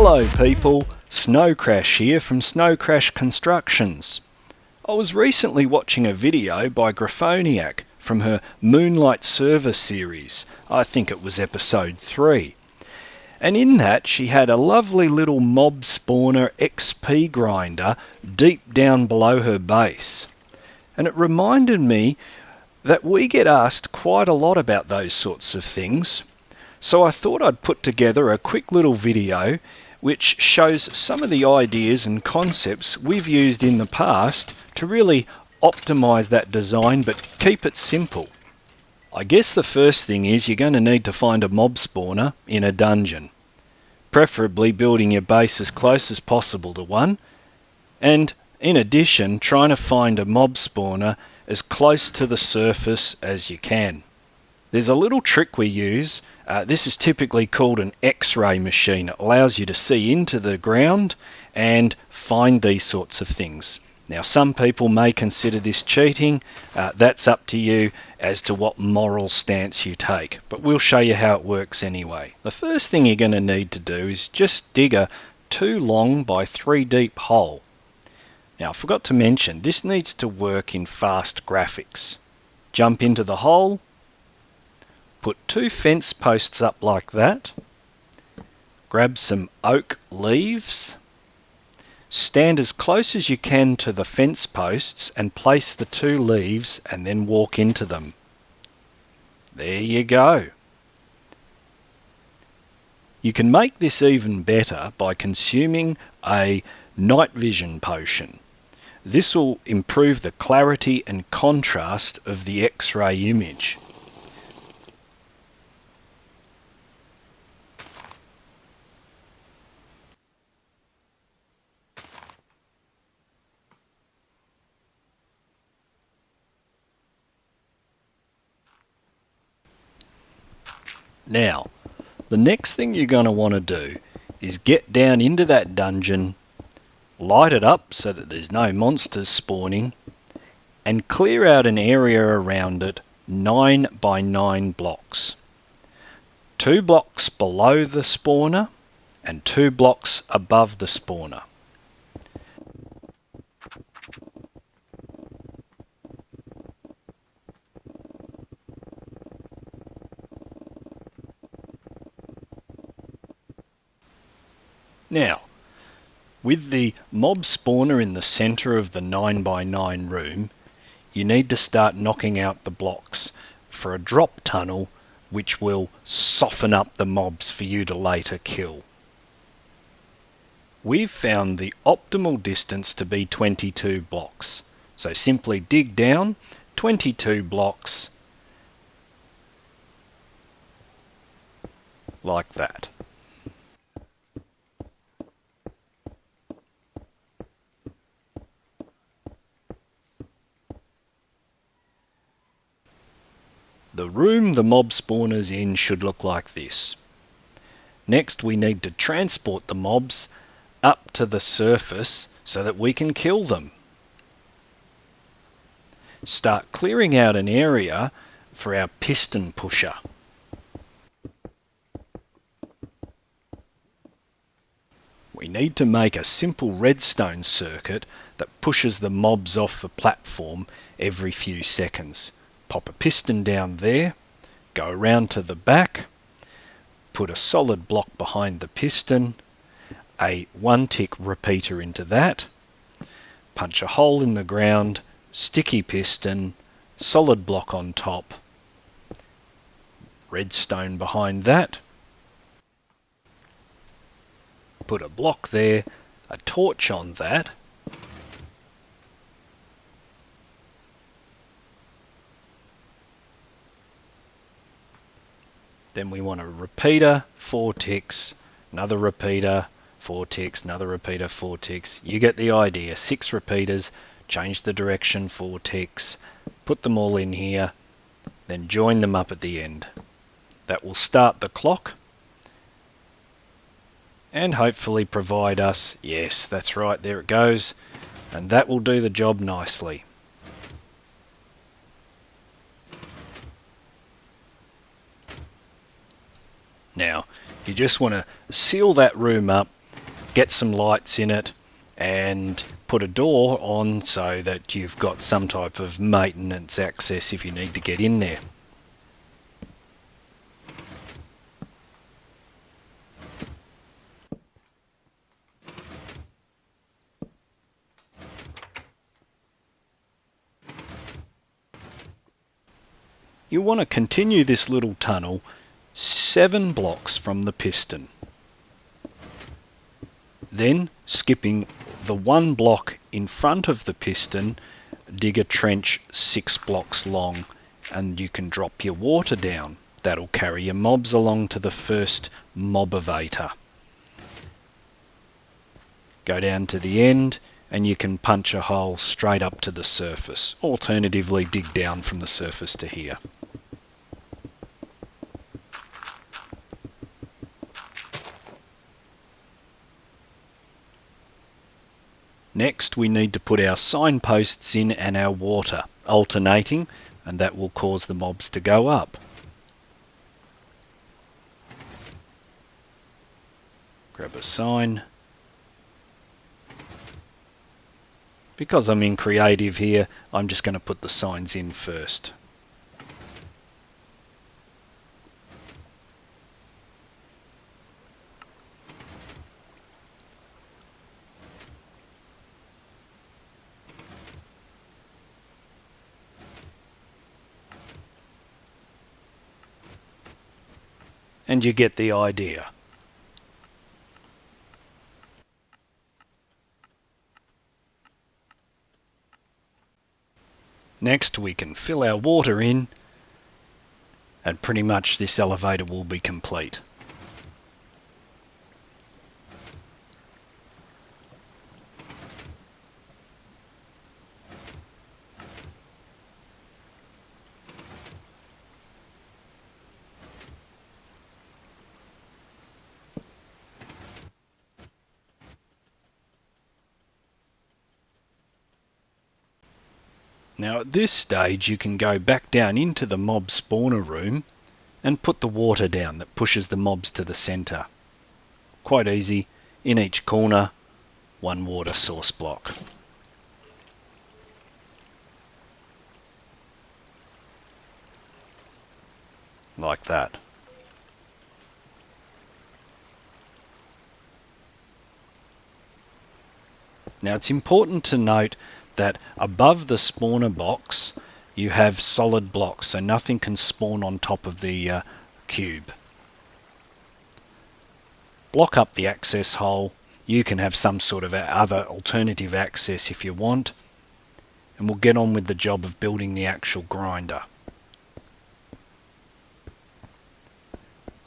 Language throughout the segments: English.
Hello people, Snow Crash here from Snow Crash Constructions. I was recently watching a video by Graphoniac from her Moonlight Server series. I think it was episode 3. And in that she had a lovely little mob spawner XP grinder deep down below her base. And it reminded me that we get asked quite a lot about those sorts of things. So I thought I'd put together a quick little video which shows some of the ideas and concepts we've used in the past to really optimize that design but keep it simple. I guess the first thing is you're going to need to find a mob spawner in a dungeon. Preferably building your base as close as possible to one, and in addition trying to find a mob spawner as close to the surface as you can. There's a little trick we use. This is typically called an X-ray machine. It allows you to see into the ground and find these sorts of things. Now some people may consider this cheating. That's up to you as to what moral stance you take, but we'll show you how it works anyway. The first thing you're going to need to do is just dig a 2 long by 3 deep hole. Now I forgot to mention, this needs to work in fast graphics. Jump into the hole, put 2 fence posts up like that, grab some oak leaves, stand as close as you can to the fence posts and place the 2 leaves and then walk into them. There you go. You can make this even better by consuming a night vision potion. This will improve the clarity and contrast of the X-ray image. Now, the next thing you're going to want to do is get down into that dungeon, light it up so that there's no monsters spawning, and clear out an area around it 9 by 9 blocks. 2 blocks below the spawner and 2 blocks above the spawner. Now, with the mob spawner in the centre of the 9 by 9 room, you need to start knocking out the blocks for a drop tunnel which will soften up the mobs for you to later kill. We've found the optimal distance to be 22 blocks, so simply dig down 22 blocks like that. The room the mob spawner's in should look like this. Next we need to transport the mobs up to the surface so that we can kill them. Start clearing out an area for our piston pusher. We need to make a simple redstone circuit that pushes the mobs off the platform every few seconds. Pop a piston down there, go around to the back, put a solid block behind the piston, a 1-tick repeater into that, punch a hole in the ground, sticky piston, solid block on top, redstone behind that, put a block there, a torch on that, then we want a repeater, 4 ticks, another repeater, 4 ticks, another repeater, 4 ticks. You get the idea. 6 repeaters, change the direction, 4 ticks, put them all in here, then join them up at the end. That will start the clock and hopefully provide us, yes, that's right, there it goes, and that will do the job nicely. Now, you just want to seal that room up get some lights in it, and put a door on so that you've got some type of maintenance access if you need to get in there. You want to continue this little tunnel 7 blocks from the piston. Then, skipping the 1 block in front of the piston, dig a trench 6 blocks long, and you can drop your water down. That'll carry your mobs along to the first mobivator. Go down to the end and you can punch a hole straight up to the surface. Alternatively, dig down from the surface to here. Next, we need to put our signposts in and our water, alternating, and that will cause the mobs to go up. Grab a sign. Because I'm in creative here, I'm just going to put the signs in first. And you get the idea. Next, we can fill our water in, and pretty much this elevator will be complete. Now at this stage you can go back down into the mob spawner room and put the water down that pushes the mobs to the centre. Quite easy. In each corner, 1 water source block. Like that. Now it's important to note that above the spawner box you have solid blocks, so nothing can spawn on top of the cube. Block up the access hole. You can have some sort of other alternative access if you want, and we'll get on with the job of building the actual grinder.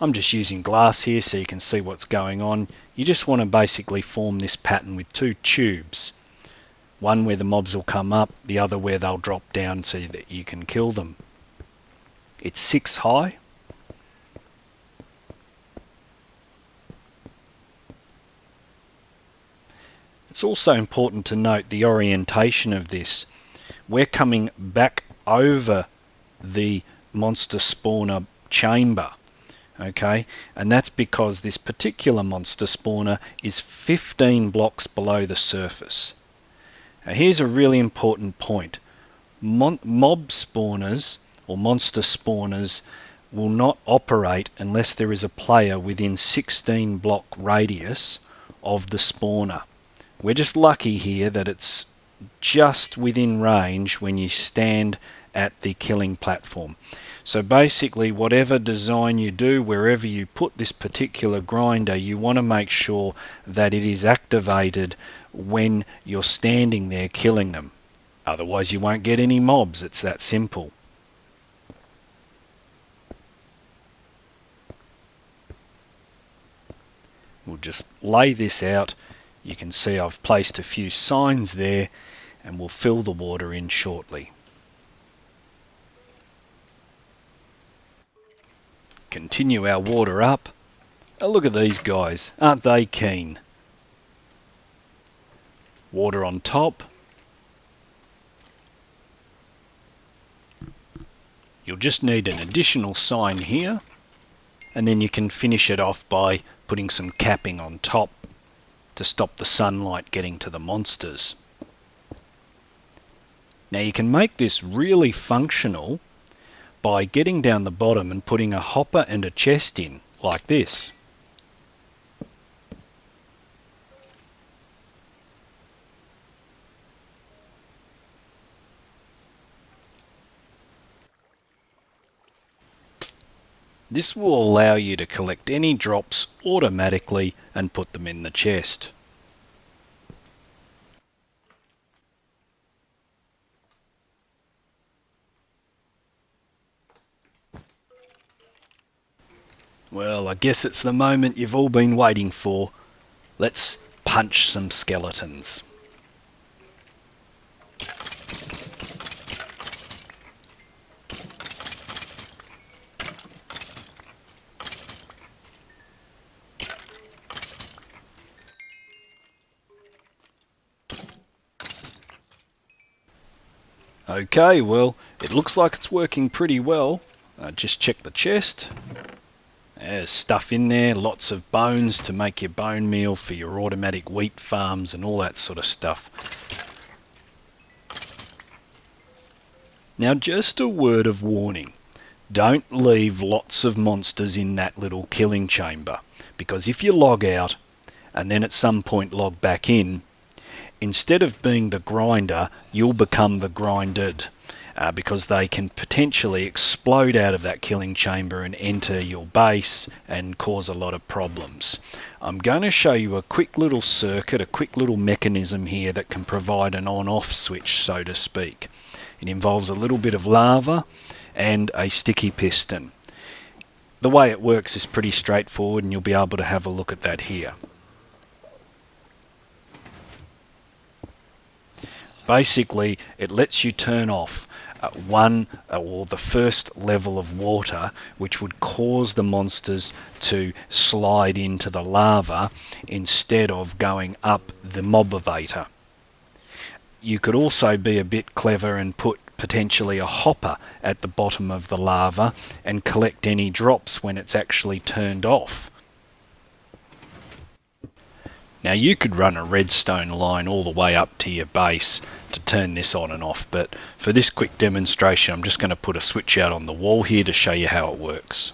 I'm just using glass here so you can see what's going on. You just want to basically form this pattern with 2 tubes. One where the mobs will come up, the other where they'll drop down so that you can kill them. It's 6 high. It's also important to note the orientation of this. We're coming back over the monster spawner chamber. Okay, and that's because this particular monster spawner is 15 blocks below the surface. Now here's a really important point. Mob spawners or monster spawners will not operate unless there is a player within 16 block radius of the spawner. We're just lucky here that it's just within range when you stand at the killing platform. So basically whatever design you do, wherever you put this particular grinder, you want to make sure that it is activated when you're standing there killing them. Otherwise you won't get any mobs. It's that simple. We'll just lay this out. You can see I've placed a few signs there, and we'll fill the water in shortly. Continue our water up. Oh, look at these guys, aren't they keen? Water on top. You'll just need an additional sign here, and then you can finish it off by putting some capping on top. to stop the sunlight getting to the monsters. Now you can make this really functional by getting down the bottom and putting a hopper and a chest in, like this. This will allow you to collect any drops automatically and put them in the chest. Well, I guess it's the moment you've all been waiting for. Let's punch some skeletons. Okay, well, it looks like it's working pretty well. Just check the chest. There's stuff in there, lots of bones to make your bone meal for your automatic wheat farms and all that sort of stuff. Now, just a word of warning. Don't leave lots of monsters in that little killing chamber, because if you log out and then at some point log back in, instead of being the grinder, you'll become the grinded, because they can potentially explode out of that killing chamber and enter your base and cause a lot of problems. I'm going to show you a quick little circuit, a quick little mechanism here that can provide an on-off switch, so to speak. It involves a little bit of lava and a sticky piston. The way it works is pretty straightforward, and you'll be able to have a look at that here. Basically, it lets you turn off the first level of water, which would cause the monsters to slide into the lava instead of going up the mob-evator. You could also be a bit clever and put potentially a hopper at the bottom of the lava and collect any drops when it's actually turned off. Now you could run a redstone line all the way up to your base to turn this on and off, but for this quick demonstration I'm just going to put a switch out on the wall here to show you how it works.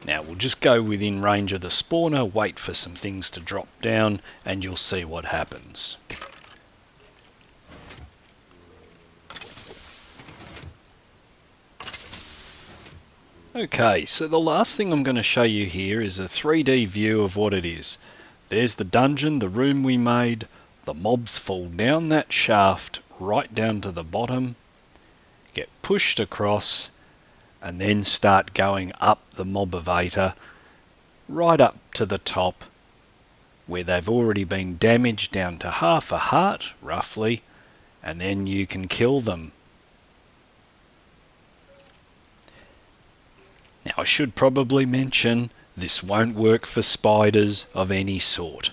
Now we'll just go within range of the spawner, wait for some things to drop down, and you'll see what happens. Okay, so the last thing I'm going to show you here is a 3D view of what it is. There's the dungeon, the room we made. The mobs fall down that shaft right down to the bottom, get pushed across, and then start going up the mob-evator right up to the top, where they've already been damaged down to half a heart, roughly, and then you can kill them. Now I should probably mention, this won't work for spiders of any sort.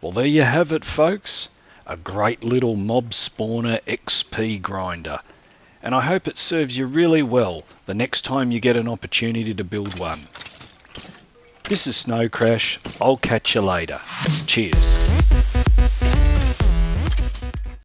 Well, there you have it, folks. A great little mob spawner XP grinder. And I hope it serves you really well the next time you get an opportunity to build one. This is Snow Crash. I'll catch you later. Cheers.